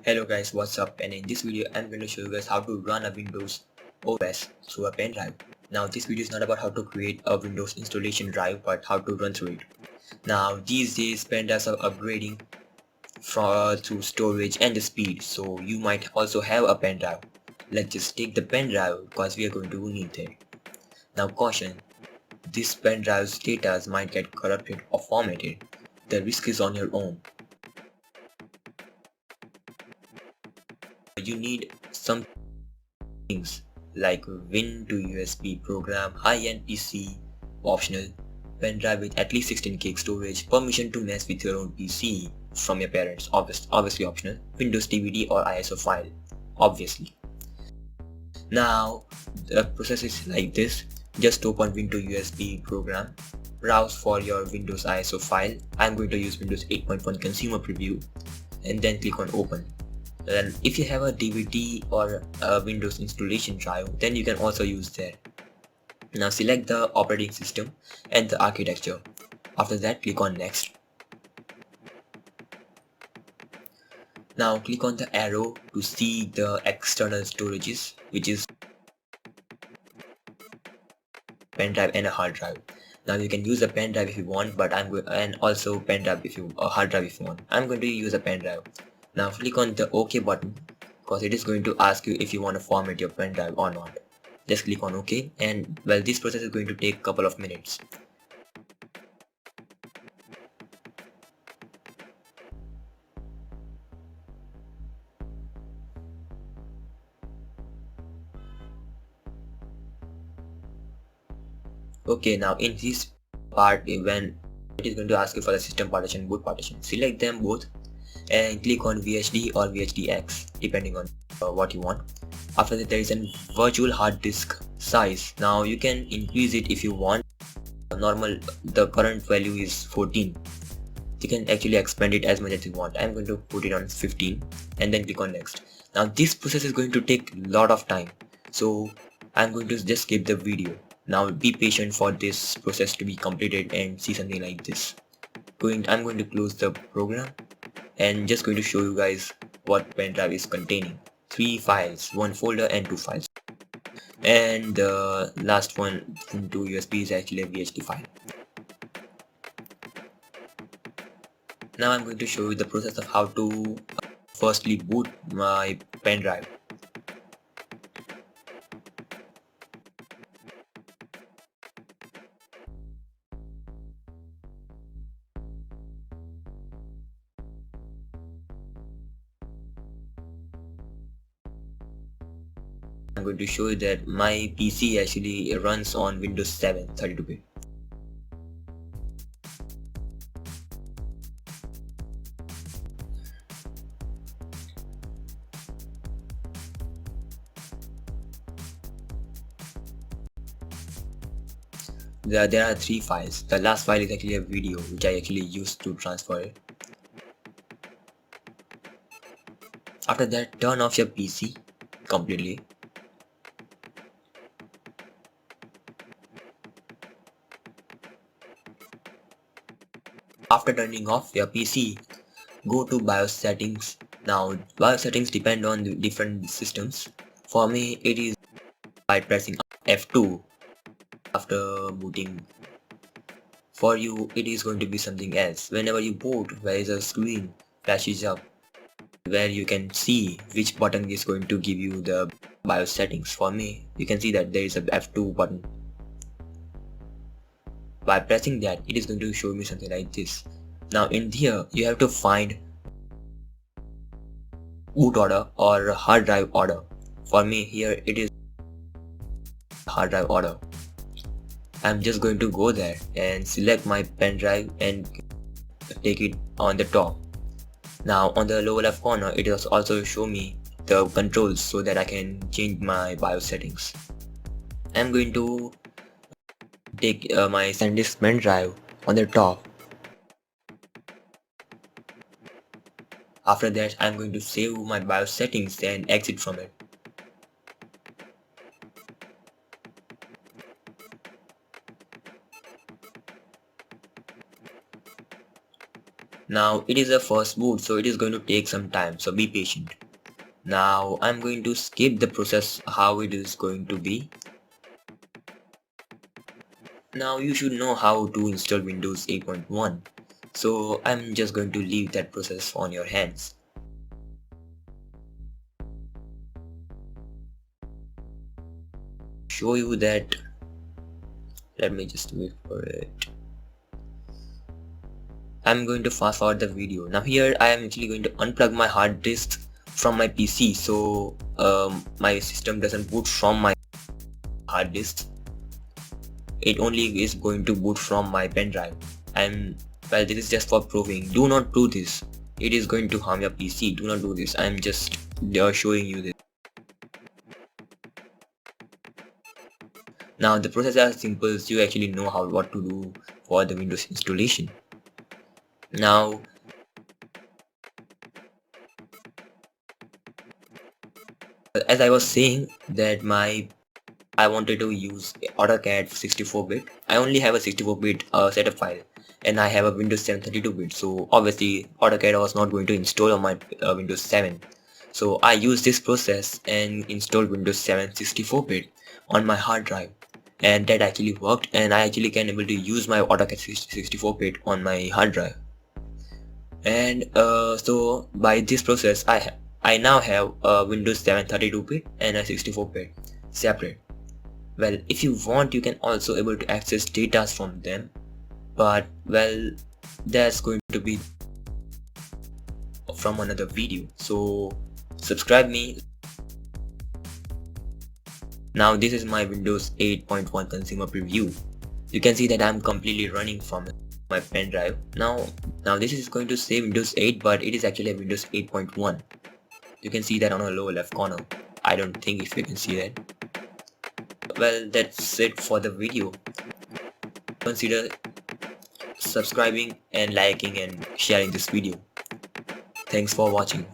Hello guys, what's up? And in this video I'm going to show you guys how to run a Windows OS through a pen drive. Now this video is not about how to create a Windows installation drive but how to run through it. Now these days pen drives are upgrading through storage and the speed, so you might also have a pen drive. Let's just take the pen drive because we are going to need it. Now caution, this pen drive's data might get corrupted or formatted. The risk is on your own. You need some things like Win2USB program, high-end PC, optional, pen drive with at least 16 gig storage, permission to mess with your own PC from your parents, obviously optional, Windows DVD or ISO file, obviously. Now the process is like this. Just open Win2USB program, browse for your Windows ISO file. I'm going to use Windows 8.1 consumer preview and then click on open. And if you have a DVD or a Windows installation drive, then you can also use that. Now select the operating system and the architecture. After that, click on next. Now click on the arrow to see the external storages, which is pen drive and a hard drive. Now you can use a pen drive if you want, but and also pen drive if you a hard drive if you want. I'm going to use a pen drive. Now click on the OK button because it is going to ask you if you want to format your pen drive or not. Just click on OK, and well, this process is going to take a couple of minutes. Okay, now in this part, when it is going to ask you for the system partition, boot partition, select them both and click on VHD or VHDX depending on what you want. After that, there is a virtual hard disk size. Now you can increase it if you want. The current value is 14. You can actually expand it as much as you want. I'm going to put it on 15 and then click on next. Now this process is going to take a lot of time, so I'm going to just skip the video. Now be patient for this process to be completed and see something like this. I'm going to close the program and just going to show you guys what pen drive is containing. 3 files, 1 folder and 2 files, and the last one into USB is actually a VHD file. Now I'm going to show you the process of how to firstly boot my pen drive. I'm going to show you that my PC actually runs on Windows 7 32-bit. There are 3 files. The last file is actually a video which I actually used to transfer it. After that, turn off your PC completely. After turning off your PC, go to BIOS settings. Now BIOS settings depend on the different systems. For me, it is by pressing F2 after booting. For you, it is going to be something else. Whenever you boot, there is a screen flashes up where you can see which button is going to give you the BIOS settings. For me, you can see that there is a F2 button. By pressing that, it is going to show me something like this. Now in here, you have to find boot order or hard drive order. For me, here it is hard drive order. I'm just going to go there and select my pen drive and take it on the top. Now on the lower left corner, it will also show me the controls so that I can change my BIOS settings. I'm going to take my SanDisk pen drive on the top. After that, I'm going to save my BIOS settings and exit from it. Now it is a first boot, so it is going to take some time, so be patient. Now I'm going to skip the process how it is going to be. Now you should know how to install Windows 8.1, so I'm just going to leave that process on your hands. Show you that, let me just wait for it. I'm going to fast forward the video. Now here I am actually going to unplug my hard disk from my PC, so my system doesn't boot from my hard disk. It only is going to boot from my pen drive. And well, this is just for proving. Do not do this. It is going to harm your PC. Do not do this. I'm just showing you this. Now the process is simple. So you actually know what to do for the Windows installation. Now as I was saying that I wanted to use AutoCAD 64-bit. I only have a 64-bit setup file and I have a Windows 7 32-bit, so obviously AutoCAD was not going to install on my Windows 7. So I used this process and installed Windows 7 64-bit on my hard drive, and that actually worked, and I actually can able to use my AutoCAD 64-bit on my hard drive. And so by this process I now have a Windows 7 32-bit and a 64-bit separate. Well, if you want, you can also able to access data from them, but well, that's going to be from another video, so subscribe me. Now this is my Windows 8.1 consumer preview. You can see that I'm completely running from my pen drive. Now this is going to say Windows 8, but it is actually a Windows 8.1. You can see that on the lower left corner. I don't think if you can see that. Well, that's it for the video. Consider subscribing and liking and sharing this video. Thanks for watching.